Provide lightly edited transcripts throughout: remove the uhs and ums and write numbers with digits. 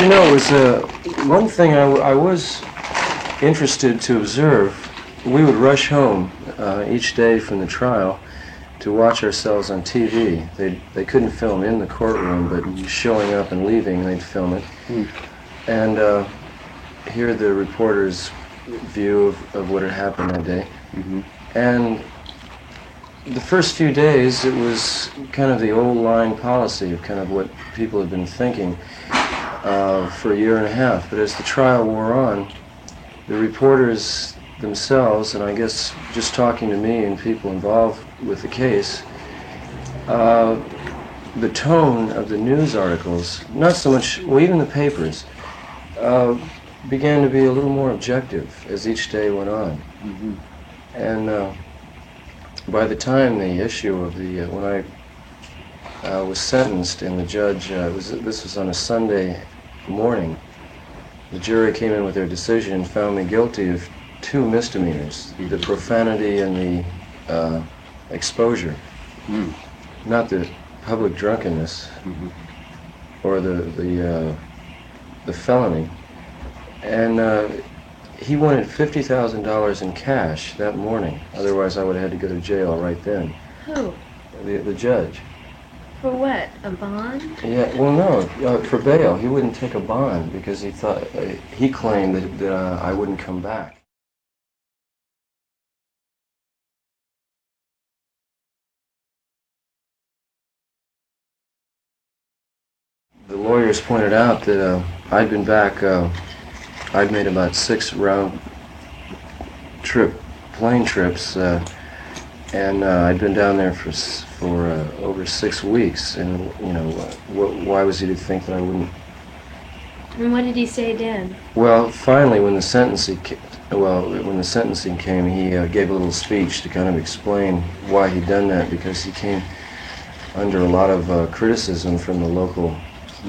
you know, it was one thing I was interested to observe. We would rush home each day from the trial to watch ourselves on TV. They couldn't film in the courtroom, but showing up and leaving, they'd film it. And hear the reporter's view of what had happened that day. And the first few days, it was kind of the old line policy of kind of what people had been thinking for a year and a half. But as the trial wore on, the reporters themselves, and I guess just talking to me and people involved with the case, the tone of the news articles, not so much, well, even the papers, began to be a little more objective as each day went on. And by the time the issue of the, when I was sentenced and the judge, this was on a Sunday morning, the jury came in with their decision and found me guilty of 2 misdemeanors, the profanity and the exposure, not the public drunkenness or the felony. And he wanted $50,000 in cash that morning. Otherwise, I would have had to go to jail right then. Who? The judge. For what? A bond? Yeah. Well, no, for bail. He wouldn't take a bond because he thought he claimed that I wouldn't come back. The lawyers pointed out that I'd been back. I'd made about 6 round-trip plane trips, and I'd been down there for over 6 weeks. And you know, why was he to think that I wouldn't? And what did he say then? Well, finally, when the sentencing came, he gave a little speech to kind of explain why he'd done that, because he came under a lot of criticism from the local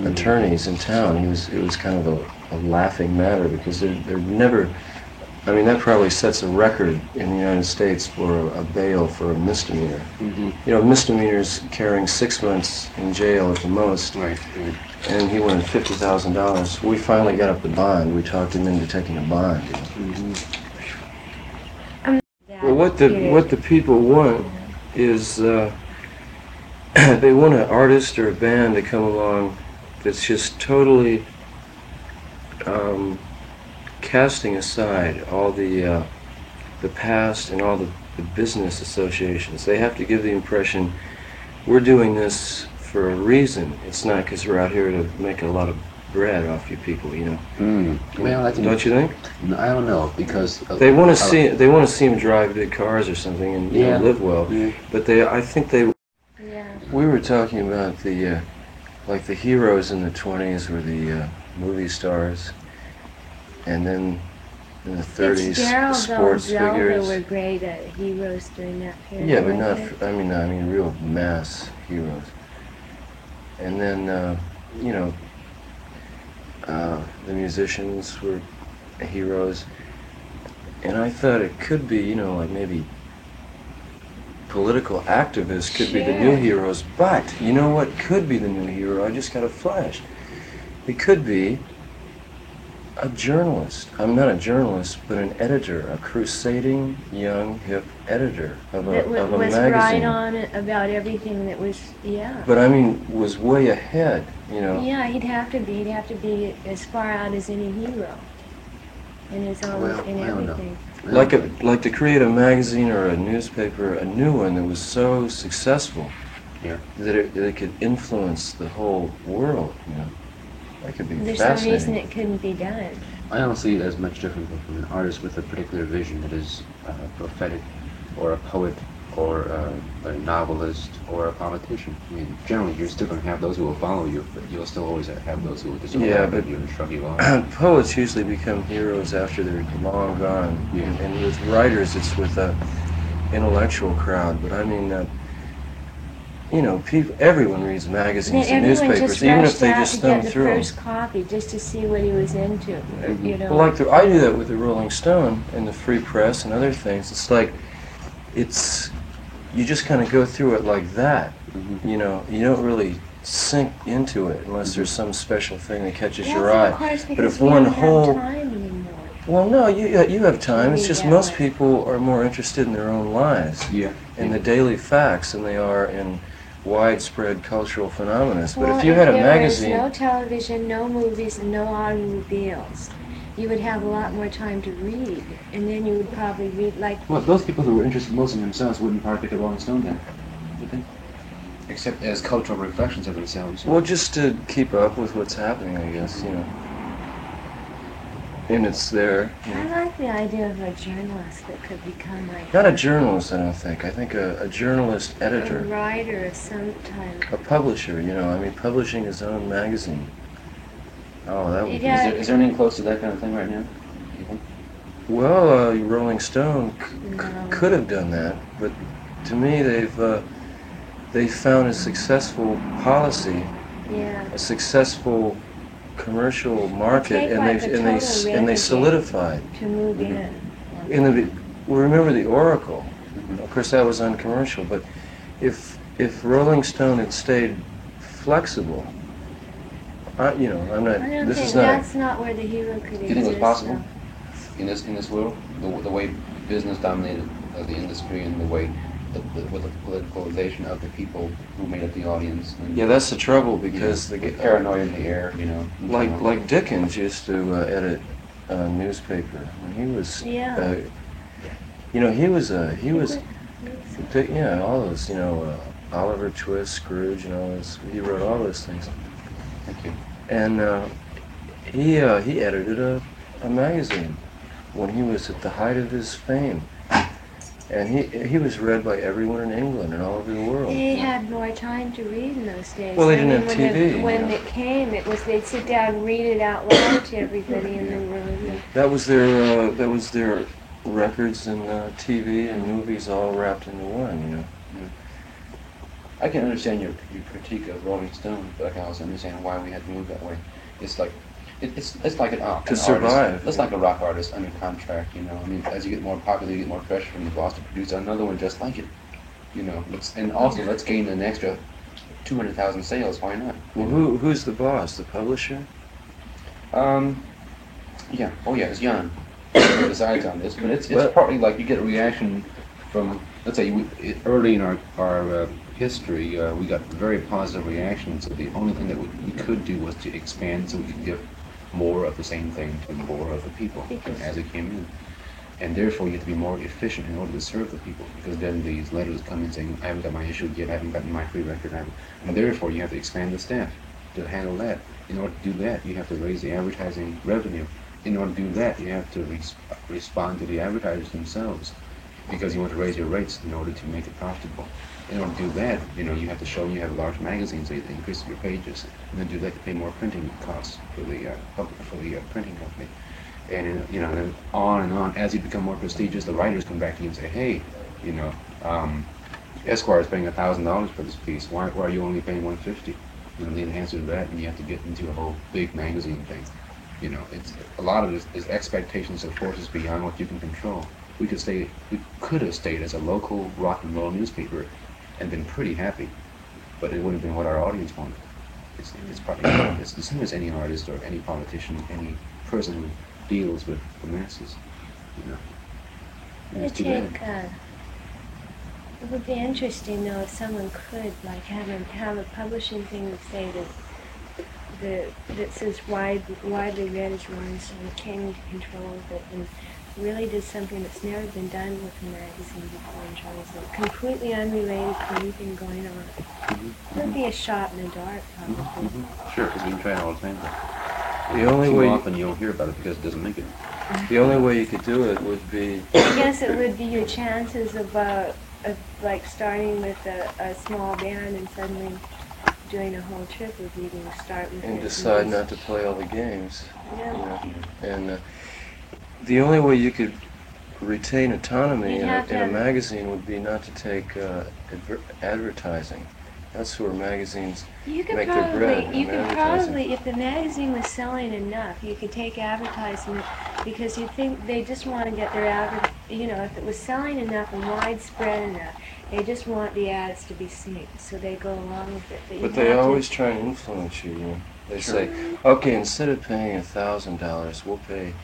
attorneys in town. It was kind of a laughing matter because they're never, I mean, that probably sets a record in the United States for a bail for a misdemeanor. You know, misdemeanors carrying 6 months in jail at the most. Right. And he wanted $50,000. We finally got up the bond. We talked him into taking a bond. Well, what the people want is they want an artist or a band to come along that's just totally casting aside all the past and all the business associations. They have to give the impression we're doing this for a reason. It's not because we're out here to make a lot of bread off you people, you know. Well, I think, don't you think? I don't know, because they want to see him drive big cars or something and you know, live well. But I think they. We were talking about the like the heroes in the 20s were the movie stars, and then in the 30s the sports figures. Were great heroes during that period. Yeah, but not. I mean, real mass heroes. And then you know, the musicians were heroes, and I thought it could be, you know, like maybe political activists could be the new heroes, but you know what could be the new hero? I just got a flash. It could be a journalist. I'm not a journalist, but an editor, a crusading young hip editor of a magazine. Was right on it about everything that was, But I mean, was way ahead, you know. Yeah, he'd have to be. He'd have to be as far out as any hero in his own, in everything. Like to create a magazine or a newspaper, a new one that was so successful that it could influence the whole world, you know. That could be fascinating. There's some reason it couldn't be done. I don't see it as much different from an artist with a particular vision that is prophetic, or a poet, or a novelist, or a politician. I mean, generally, you're still going to have those who will follow you, but you'll still always have those who will disappoint you and shrug you off. Poets usually become heroes after they're long gone, and with writers, it's with an intellectual crowd. But I mean, you know, everyone reads magazines and newspapers, even if they just thumb through them. First copy just to see what he was into, you know. Well, like I do that with the Rolling Stone and the Free Press and other things. It's like, you just kind of go through it like that. You know, you don't really sink into it unless there's some special thing that catches That's your eye. of course But because if we one don't whole, have time anymore. well, no, you have time. It's Maybe just that most way. people are more interested in their own lives, Yeah. in the daily facts, than they are in widespread cultural phenomena. But Well, if you had a there magazine, was no television, no movies, and no automobiles, you would have a lot more time to read, and then you would probably read like. Well, those people who were interested most in themselves wouldn't hardly pick a Rolling Stone then, would they? Except as cultural reflections of themselves. well, just to keep up with what's happening, I guess, and it's there. I like the idea of a journalist that could become like Not a journalist, I don't think. I think a journalist a editor, writer of some type. a publisher. I mean, publishing his own magazine. Oh, that would be. Yeah. Is there anything close to that kind of thing right now? You think? Well, Rolling Stone No. could have done that, but to me, they found a successful policy, Yeah. a successful commercial market, take and like a they total and they renegade. solidified. To move Mm-hmm. in. Well, remember the Oracle? Of course, that was uncommercial, but if Rolling Stone had stayed flexible, I'm not. I don't This think is not. that's not where the hero could exist. Do you think it was possible though. in this world, the way business dominated the industry and the way with the politicalization of the people who made up the audience? And, Yeah, that's the trouble because the paranoia in the air, like Dickens used to edit a newspaper when he was. Yeah. He was. Yeah, all those. Oliver Twist, Scrooge, and all those. He wrote all those things. Thank you. And he edited a magazine when he was at the height of his fame, and he was read by everyone in England and all over the world. They had more time to read in those days. Well, they I didn't mean, have TV, When it came, they'd sit down and read it out loud to everybody in the room. That was their records and TV and movies all wrapped into one. I can understand your critique of Rolling Stone, but I can also understand why we had to move that way. It's like it's like an survive. artist. It's like a rock artist under contract. I mean, as you get more popular, you get more pressure from the boss to produce another one just like it. Let's gain an extra 200,000 sales. Why not? Well, who's the boss? The publisher? Yeah. Oh yeah, it's Jan who decides on this, but it's partly like you get a reaction from, let's say, early in our history, we got very positive reactions. So the only thing that we could do was to expand so we could give more of the same thing to more of the people as it came in. And therefore, you have to be more efficient in order to serve the people, because then these letters come in saying, I haven't got my issue yet, I haven't gotten my free record, and therefore you have to expand the staff to handle that. In order to do that, you have to raise the advertising revenue. In order to do that, you have to respond to the advertisers themselves, because you want to raise your rates in order to make it profitable. In order to do that, you have to show you have a large magazine, so you increase your pages, and then do that to pay more printing costs for the printing company. And then on and on. As you become more prestigious, the writers come back to you and say, "Hey, Esquire is paying $1,000 for this piece. Why are you only paying $150?" The answer to that, and you have to get into a whole big magazine thing. It's a lot of it is expectations of forces beyond what you can control. We could have stayed as a local rock and roll newspaper and been pretty happy, but it wouldn't have been what our audience wanted. It's probably it's the same as any artist or any politician, any person who deals with the masses. It's too bad. It would be interesting though if someone could have a publishing thing that say that says widely read as Rolling Stone came into control of it and really did something that's never been done with a magazine before in terms of completely unrelated to anything going on. Mm-hmm. It would be a shot in the dark, probably. Mm-hmm. Sure, because we can try it all the time. The only Too way often you don't hear about it because it doesn't make it. the only way you could do it would be I guess it would be your chances of like starting with a small band and suddenly doing a whole trip would be to start with and it decide and not to play all the games. Yeah. And the only way you could retain autonomy You'd in have to a have- magazine would be not to take advertising. That's where magazines You could make their bread. probably, from advertising. if the magazine was selling enough, you could take advertisement because you think they just want to get their ad, if it was selling enough and widespread enough, they just want the ads to be seen, so they go along with it. But they always try and influence you. They say, okay, instead of paying $1,000, we'll pay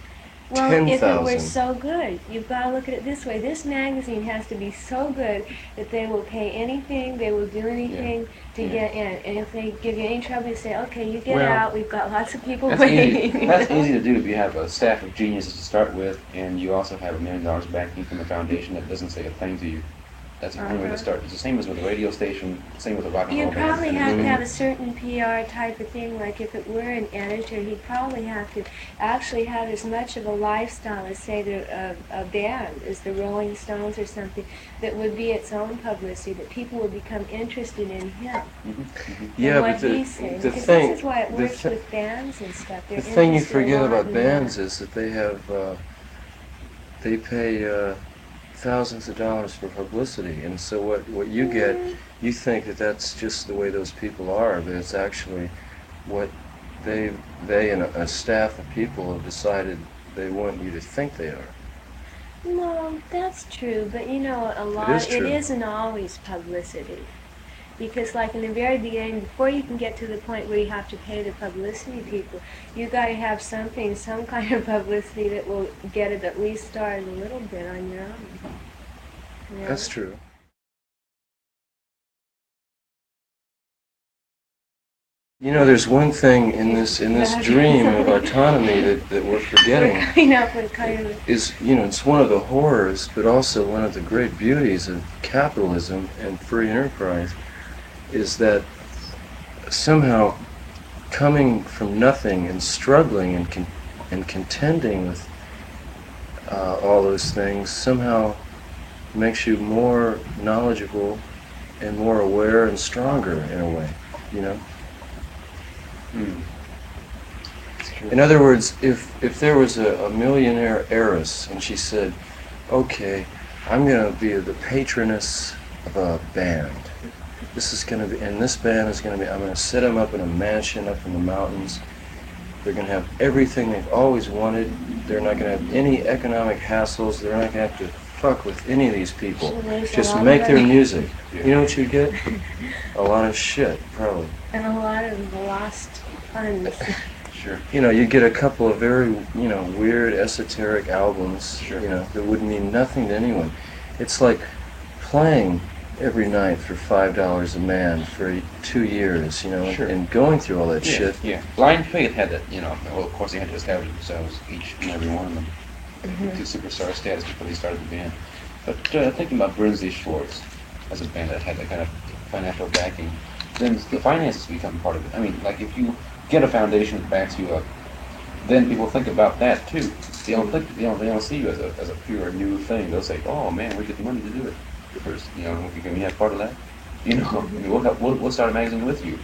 Well, 10,000. if it were so good, you've got to look at it this way. This magazine has to be so good that they will pay anything, they will do anything to get in. And if they give you any trouble, you say, okay, you get out, we've got lots of people waiting. That's easy to do if you have a staff of geniuses to start with, and you also have $1 million backing from the foundation that doesn't say a thing to you. That's a good way to start. It's the same as with a radio station, same with a rock and roll You'd band. probably have to have a certain PR type of thing, like if it were an editor, he'd probably have to actually have as much of a lifestyle as, say, a band, as the Rolling Stones or something, that would be its own publicity, that people would become interested in him. Yeah, and what but he's saying. the Because thing, this is why it works with bands and stuff. They're the thing you interested forget a lot about in bands that. is that they pay thousands of dollars for publicity, and so what you get, you think that that's just the way those people are, but it's actually what they and a staff of people have decided they want you to think they are. No, that's true, but it isn't always publicity. Because like in the very beginning, before you can get to the point where you have to pay the publicity people, you got to have some kind of publicity that will get it at least started a little bit on your own. Yeah. That's true. There's one thing in this dream of autonomy that we're forgetting. We're coming up with kind of It's one of the horrors, but also one of the great beauties of capitalism and free enterprise, is that somehow coming from nothing and struggling and contending with all those things somehow makes you more knowledgeable and more aware and stronger in a way, In other words, if there was a millionaire heiress and she said, okay, I'm going to be the patroness of a band. This is going to be, and this band is going to be, I'm going to set them up in a mansion up in the mountains. They're going to have everything they've always wanted. They're not going to have any economic hassles. They're not going to have to fuck with any of these people. Just make their music. You know what you get? A lot of shit, probably. and a lot of lost funds. Sure. You get a couple of very, weird, esoteric albums, that would mean nothing to anyone. It's like playing every night for $5 a man for 2 years, and going through all that shit. Yeah, Blind Faith had that, well, of course they had to establish themselves, each and every one of them, to superstar status before they started the band. But thinking about Brinsley Schwartz as a band that had that kind of financial backing, then the finances become part of it. I mean, like if you get a foundation that backs you up, then people think about that too. They don't see you as a pure new thing. They'll say, oh man, we get the money to do it. First, can we have part of that? We'll start a magazine with you.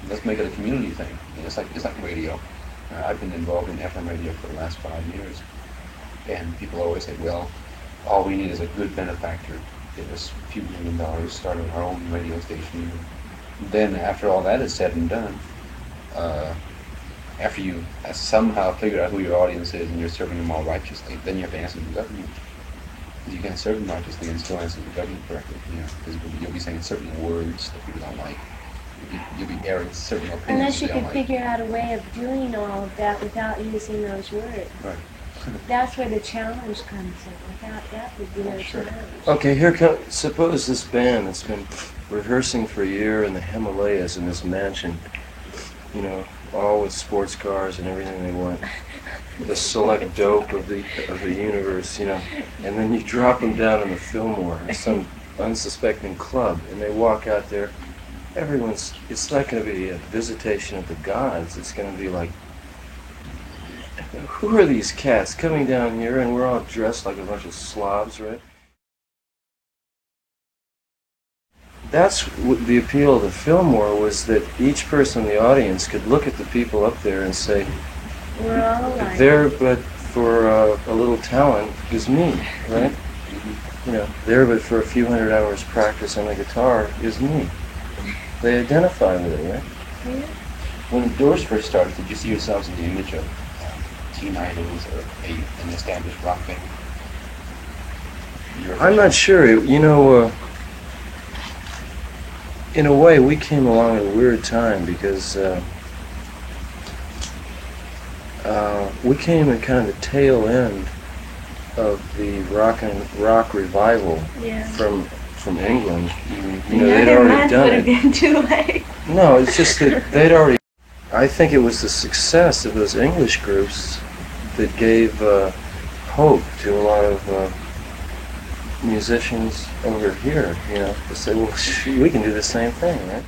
Let's make it a community thing. It's like radio. I've been involved in FM radio for the last 5 years, and people always say, well, all we need is a good benefactor. Give us a few $1 million, start our own radio station. Then after all that is said and done, after you somehow figure out who your audience is and you're serving them all righteously, then you have to answer the government. You can't serve them righteously and still answer the government correctly, because you'll be saying certain words that people don't like. You'll be airing certain opinions Unless you they could don't like. figure out a way of doing all of that without using those words. Right. That's where the challenge comes in. Without that would be no challenge. Okay, suppose this band that's been rehearsing for a year in the Himalayas in this mansion, all with sports cars and everything they want. The select dope of the universe, and then you drop them down in the Fillmore, or some unsuspecting club, and they walk out there. It's not going to be a visitation of the gods. It's going to be like, who are these cats coming down here, and we're all dressed like a bunch of slobs, right? That's what the appeal of the Fillmore was, that each person in the audience could look at the people up there and say, We're all alike. there but for a little talent is me, right? There but for a few hundred hours practice on the guitar is me. They identify with it, right? Yeah. When the Doors first started, did you see yourselves in the image of Teen Idols or an established rock band? I'm not sure. You know, in a way, we came along at a weird time because we came at kind of the tail end of the rock revival Yeah. from England. You know, they'd Another already month done would have it. been too late. No, it's just that they'd already. I think it was the success of those English groups that gave hope to a lot of musicians over here. You know, to say, well, we can do the same thing, right?